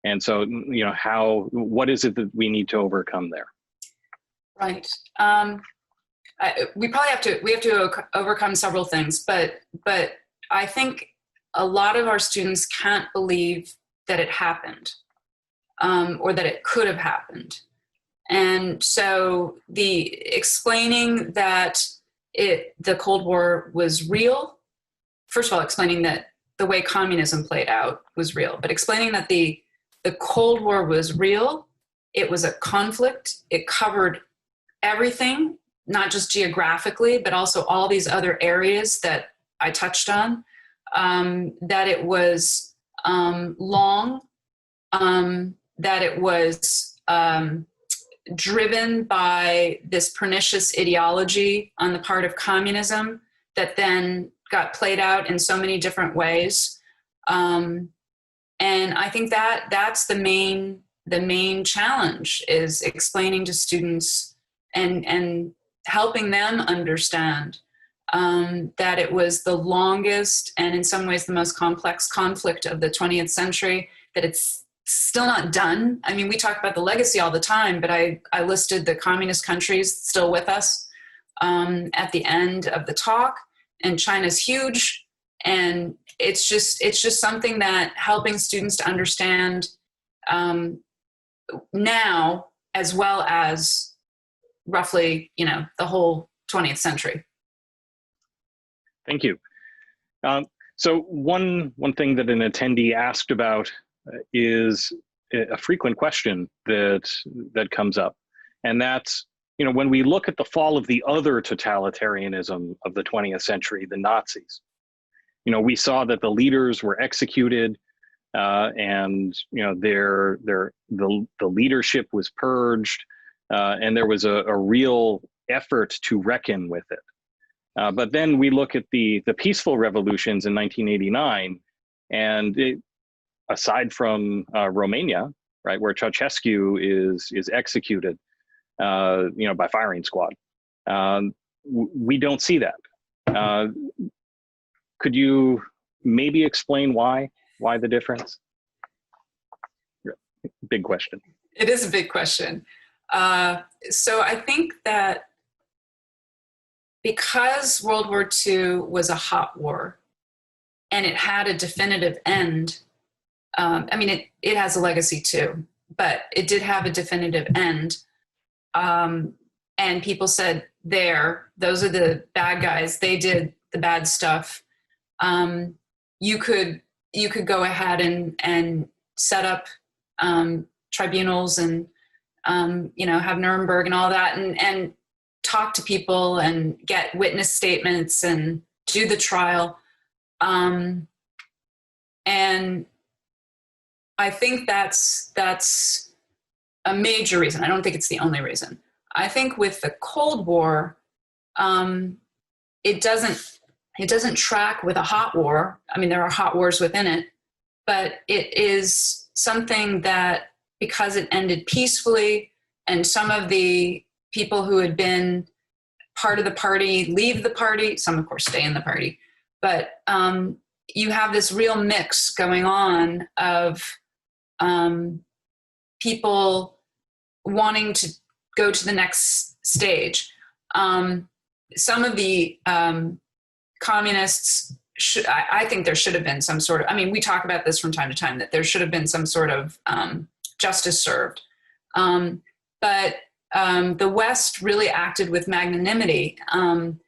And so, what is it that we need to overcome there?
Right. We have to overcome several things, but I think a lot of our students can't believe that it happened, or that it could have happened. And so the explaining that the Cold War was real, first of all, explaining that the way communism played out was real, but explaining that the Cold War was real, it was a conflict, it covered everything, not just geographically, but also all these other areas that I touched on, that it was long, that it was driven by this pernicious ideology on the part of communism that then got played out in so many different ways. And I think that's the main challenge, is explaining to students and helping them understand that it was the longest and in some ways the most complex conflict of the 20th century, that it's still not done. I mean, we talk about the legacy all the time, but I listed the communist countries still with us at the end of the talk, and China's huge. And it's just something that helping students to understand now, as well as roughly, the whole 20th century.
Thank you. So one thing that an attendee asked about is a frequent question that comes up, and that's, when we look at the fall of the other totalitarianism of the 20th century, the Nazis, we saw that the leaders were executed, and the leadership was purged, and there was a real effort to reckon with it. But then we look at the peaceful revolutions in 1989, and aside from Romania, right, where Ceausescu is executed, by firing squad, we don't see that. Could you maybe explain why the difference? Big question.
It is a big question. So I think that because World War II was a hot war and it had a definitive end, it has a legacy too, but it did have a definitive end. And people said, those are the bad guys. They did the bad stuff. You could go ahead and set up tribunals and have Nuremberg and all that, and talk to people and get witness statements and do the trial. And I think that's a major reason. I don't think it's the only reason. I think with the Cold War, it doesn't track with a hot war. I mean, there are hot wars within it, but it is something that, because it ended peacefully and some of the people who had been part of the party leave the party, some of course stay in the party, but you have this real mix going on of people wanting to go to the next stage. Some of the communists, I think there should have been some sort of, we talk about this from time to time, that there should have been some sort of justice served. But the West really acted with magnanimity, and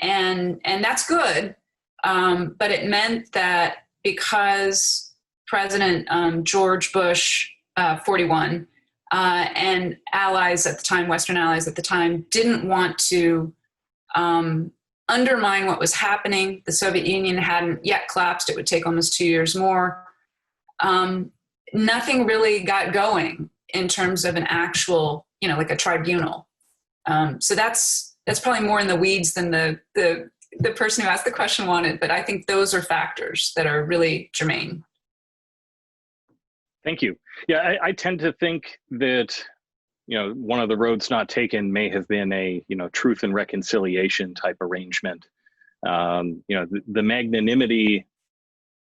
that's good. But it meant that because President George Bush, 41, and allies at the time, Western allies at the time, didn't want to undermine what was happening. The Soviet Union hadn't yet collapsed. It would take almost 2 years more. Nothing really got going in terms of an actual, like a tribunal. So that's probably more in the weeds than the person who asked the question wanted, but I think those are factors that are really germane.
Thank you. Yeah, I tend to think that, one of the roads not taken may have been a, truth and reconciliation type arrangement. The magnanimity,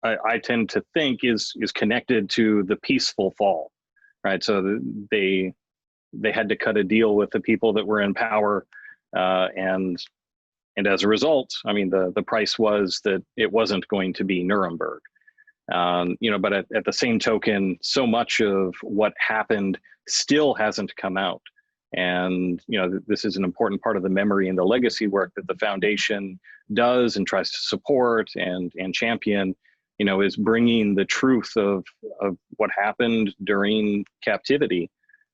I tend to think is connected to the peaceful fall, right? So they had to cut a deal with the people that were in power, and as a result, the price was that it wasn't going to be Nuremberg. But at the same token, so much of what happened still hasn't come out. And, this is an important part of the memory and the legacy work that the foundation does and tries to support and champion, is bringing the truth of what happened during captivity,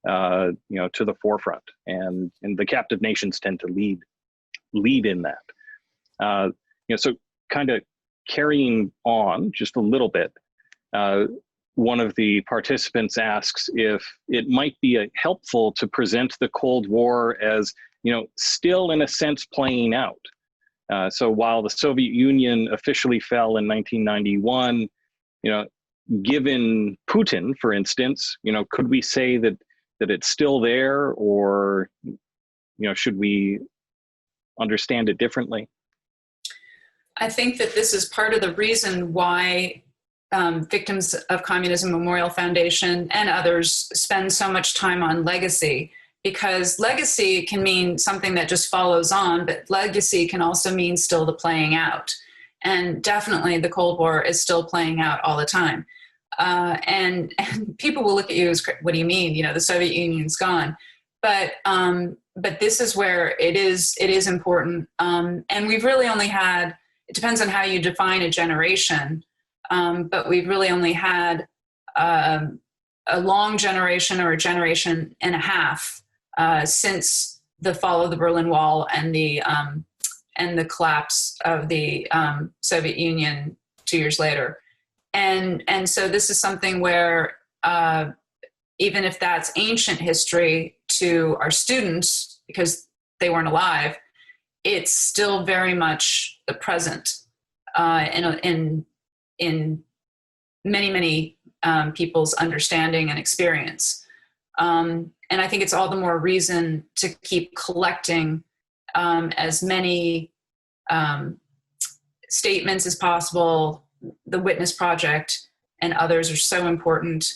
to the forefront. And the captive nations tend to lead in that. So kind of carrying on just a little bit, one of the participants asks if it might be helpful to present the Cold War as, still in a sense playing out. So while the Soviet Union officially fell in 1991, given Putin, for instance, could we say that it's still there, or, should we understand it differently?
I think that this is part of the reason why Victims of Communism Memorial Foundation and others spend so much time on legacy, because legacy can mean something that just follows on, but legacy can also mean still the playing out. And definitely the Cold War is still playing out all the time. And people will look at you as, what do you mean? The Soviet Union's gone. But this is where it is important. And we've really only had, it depends on how you define a generation, but we've really only had a long generation or a generation and a half since the fall of the Berlin Wall and the collapse of the Soviet Union 2 years later. And so this is something where even if that's ancient history to our students, because they weren't alive, it's still very much the present in many, many people's understanding and experience. And I think it's all the more reason to keep collecting as many statements as possible. The Witness Project and others are so important.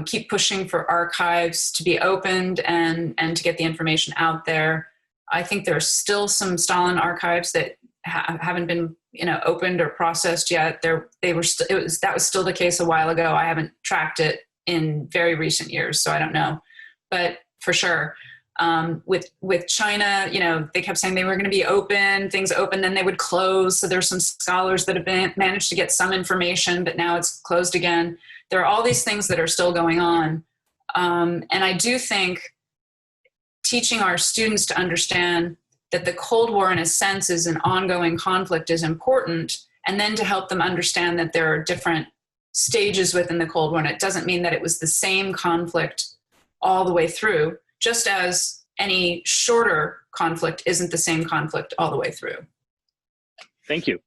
Keep pushing for archives to be opened and to get the information out there. I think there are still some Stalin archives that haven't been opened or processed yet. That was still the case a while ago. I haven't tracked it in very recent years, so I don't know. But for sure, with China, they kept saying they were going to be open, things open, then they would close. So there's some scholars that have managed to get some information, but now it's closed again. There are all these things that are still going on. And I do think teaching our students to understand that the Cold War, in a sense, is an ongoing conflict is important, and then to help them understand that there are different stages within the Cold War. And it doesn't mean that it was the same conflict all the way through, just as any shorter conflict isn't the same conflict all the way through.
Thank you.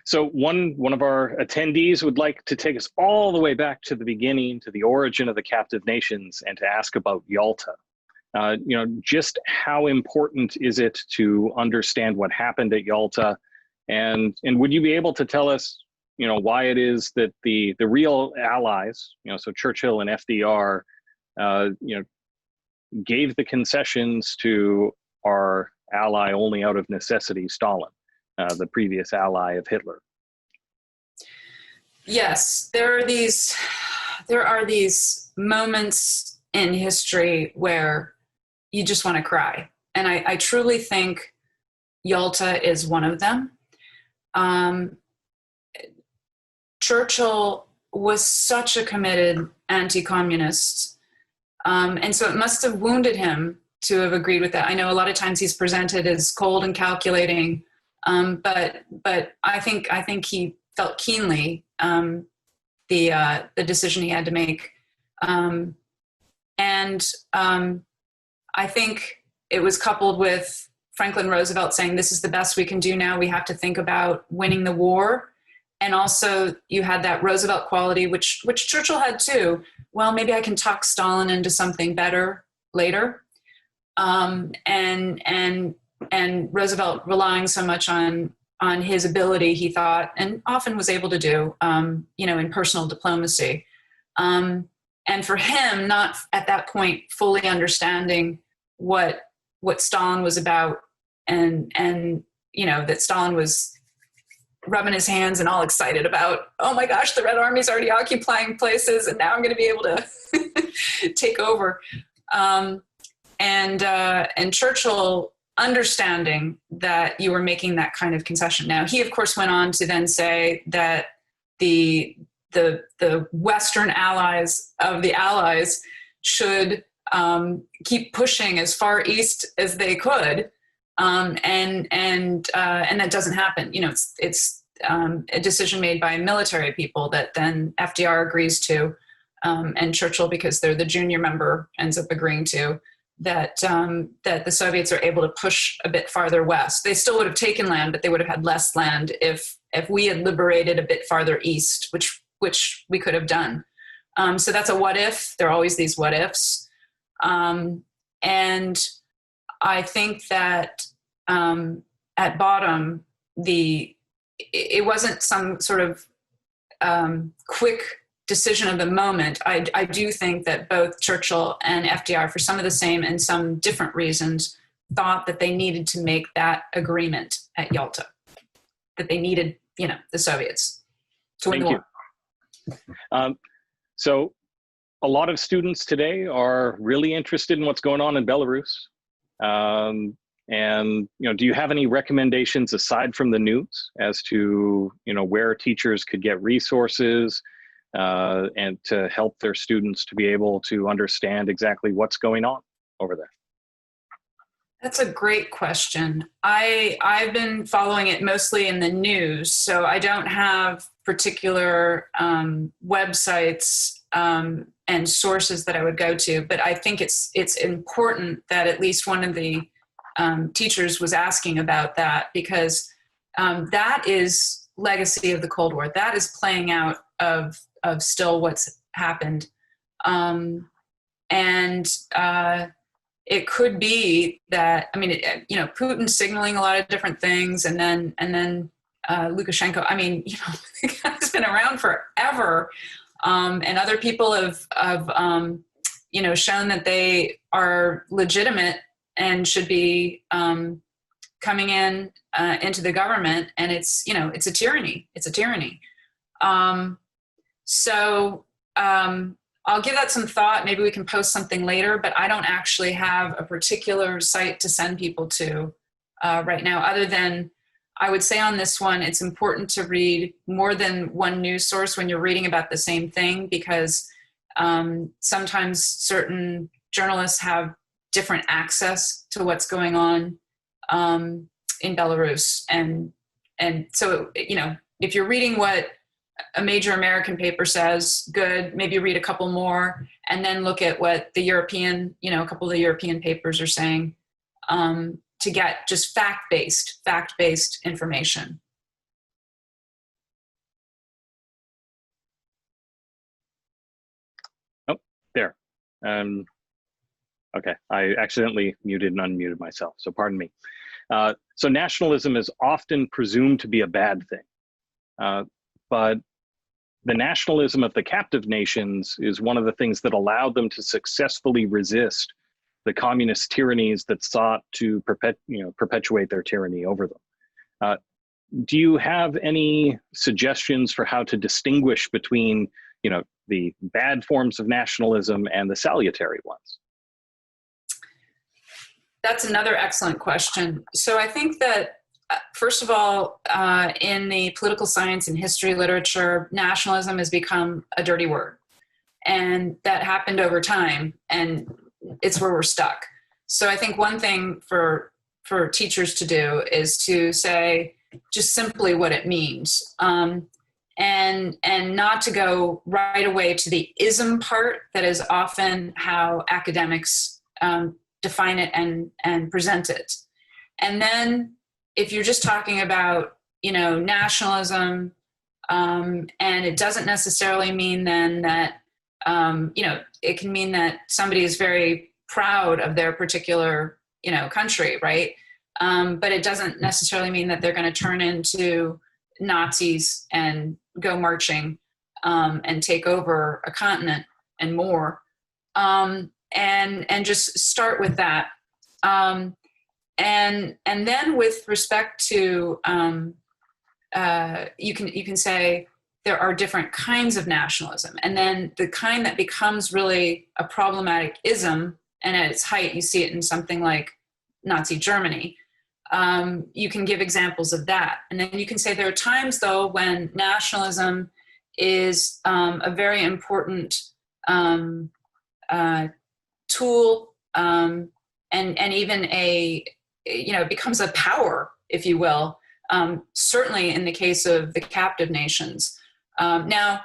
So one of our attendees would like to take us all the way back to the beginning, to the origin of the captive nations, and to ask about Yalta. Just how important is it to understand what happened at Yalta, and would you be able to tell us, why it is that the real allies, so Churchill and FDR, gave the concessions to our ally only out of necessity, Stalin, the previous ally of Hitler?
Yes, there are these moments in history where you just want to cry. And I truly think Yalta is one of them. Churchill was such a committed anti-communist. And so it must have wounded him to have agreed with that. I know a lot of times he's presented as cold and calculating, but I think he felt keenly the decision he had to make. I think it was coupled with Franklin Roosevelt saying, this is the best we can do now. We have to think about winning the war. And also you had that Roosevelt quality, which Churchill had too. Well, maybe I can talk Stalin into something better later. And Roosevelt relying so much on his ability, he thought, and often was able to do, in personal diplomacy. And for him, not at that point fully understanding what Stalin was about, and that Stalin was rubbing his hands and all excited about, oh my gosh, the Red Army's already occupying places, and now I'm going to be able to take over. And Churchill understanding that you were making that kind of concession. Now, he of course went on to then say that the Western allies of the Allies should keep pushing as far east as they could, and that doesn't happen. It's a decision made by military people that then FDR agrees to, and Churchill, because they're the junior member, ends up agreeing to. That the Soviets are able to push a bit farther west. They still would have taken land, but they would have had less land if we had liberated a bit farther east, which we could have done. So that's a what if. There are always these what ifs. And I think that at bottom, it wasn't some sort of quick decision of the moment. I do think that both Churchill and FDR, for some of the same and some different reasons, thought that they needed to make that agreement at Yalta, that they needed, the Soviets to win the war.
So a lot of students today are really interested in what's going on in Belarus. And, do you have any recommendations aside from the news as to, where teachers could get resources and to help their students to be able to understand exactly what's going on over there?
That's a great question. I've been following it mostly in the news, so I don't have particular websites and sources that I would go to, but I think it's important that at least one of the teachers was asking about that, because that is legacy of the Cold War. That is playing out of of still what's happened. It could be that, I mean, Putin's signaling a lot of different things, and then Lukashenko, I mean, it's been around forever. And other people have shown that they are legitimate and should be coming into the government, and it's a tyranny. It's a tyranny. I'll give that some thought. Maybe we can post something later, but I don't actually have a particular site to send people to right now, other than I would say on this one, it's important to read more than one news source when you're reading about the same thing, because sometimes certain journalists have different access to what's going on in Belarus. And so, if you're reading what a major American paper says, good, maybe read a couple more, and then look at what the European, a couple of the European papers are saying, to get just fact-based information.
Oh, there. Okay, I accidentally muted and unmuted myself, so pardon me. So nationalism is often presumed to be a bad thing, but the nationalism of the captive nations is one of the things that allowed them to successfully resist the communist tyrannies that sought to perpetuate their tyranny over them. Do you have any suggestions for how to distinguish between, the bad forms of nationalism and the salutary ones?
That's another excellent question. So I think that, first of all, in the political science and history literature, nationalism has become a dirty word. And that happened over time, and it's where we're stuck. So I think one thing for teachers to do is to say just simply what it means, and not to go right away to the ism part that is often how academics define it and present it. And then if you're just talking about, nationalism, and it doesn't necessarily mean then that, it can mean that somebody is very proud of their particular, country, right? But it doesn't necessarily mean that they're going to turn into Nazis and go marching and take over a continent and more. And just start with that. And then with respect to, you can say there are different kinds of nationalism. And then the kind that becomes really a problematic ism, and at its height, you see it in something like Nazi Germany. You can give examples of that. And then you can say there are times, though, when nationalism is a very important tool, and even it becomes a power, if you will, certainly in the case of the captive nations. Now,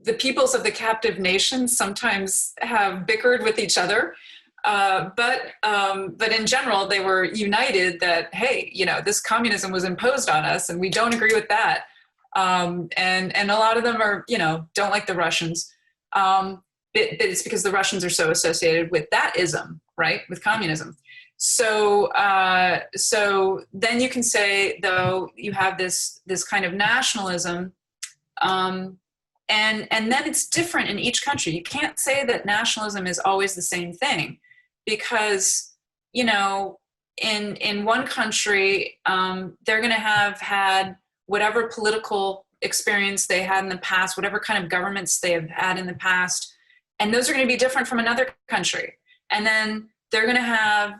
the peoples of the captive nations sometimes have bickered with each other, but in general, they were united that, hey, this communism was imposed on us, and we don't agree with that. And a lot of them are, don't like the Russians. It's because the Russians are so associated with that ism, right, with communism. So then you can say, though, you have this kind of nationalism, and then it's different in each country. You can't say that nationalism is always the same thing, because in one country they're going to have had whatever political experience they had in the past, whatever kind of governments they have had in the past, and those are going to be different from another country. And then they're going to have,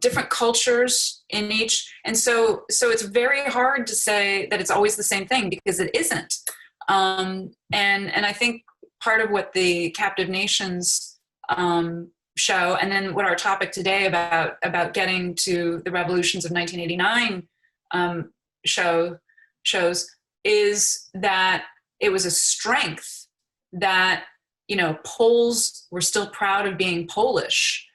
different cultures in each. And so it's very hard to say that it's always the same thing, because it isn't. And I think part of what the captive nations show, and then what our topic today about getting to the revolutions of 1989 shows, is that it was a strength that, Poles were still proud of being Polish.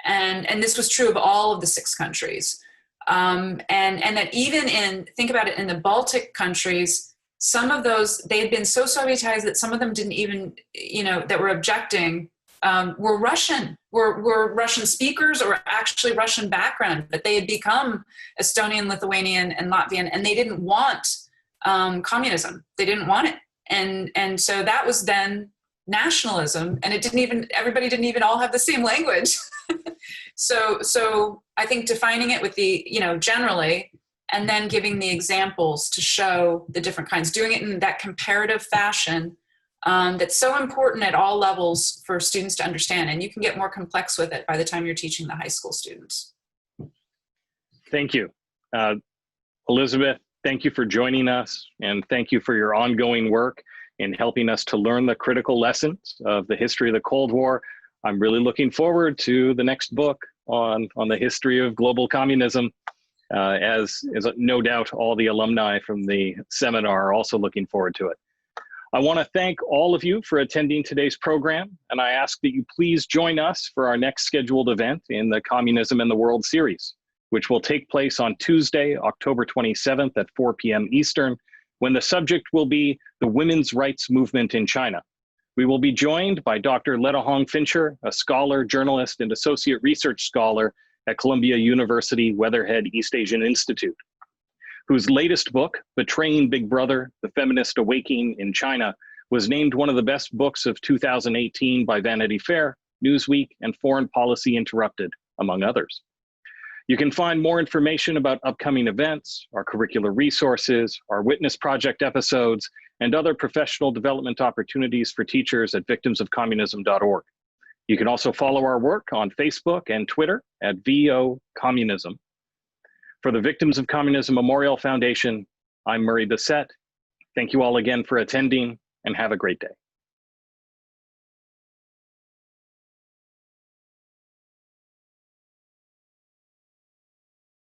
And this was true of all of the 6 countries. And that even think about it, in the Baltic countries, some of those, they had been so Sovietized that some of them didn't even, that were objecting, were Russian speakers or actually Russian background, but they had become Estonian, Lithuanian, and Latvian, and they didn't want communism. They didn't want it. And so that was then nationalism, and everybody didn't even all have the same language. So I think defining it with the, generally, and then giving the examples to show the different kinds, doing it in that comparative fashion that's so important at all levels for students to understand. And you can get more complex with it by the time you're teaching the high school students.
Thank you. Elizabeth, thank you for joining us, and thank you for your ongoing work in helping us to learn the critical lessons of the history of the Cold War. I'm really looking forward to the next book on the history of global communism, as no doubt all the alumni from the seminar are also looking forward to it. I want to thank all of you for attending today's program, and I ask that you please join us for our next scheduled event in the Communism in the World series, which will take place on Tuesday, October 27th at 4 p.m. Eastern, when the subject will be the women's rights movement in China. We will be joined by Dr. Letta Hong-Fincher, a scholar, journalist, and associate research scholar at Columbia University Weatherhead East Asian Institute, whose latest book, Betraying Big Brother, The Feminist Awakening in China, was named one of the best books of 2018 by Vanity Fair, Newsweek, and Foreign Policy Interrupted, among others. You can find more information about upcoming events, our curricular resources, our Witness Project episodes, and other professional development opportunities for teachers at victimsofcommunism.org. You can also follow our work on Facebook and Twitter at VO Communism. For the Victims of Communism Memorial Foundation, I'm Murray Bissett. Thank you all again for attending, and have a great day.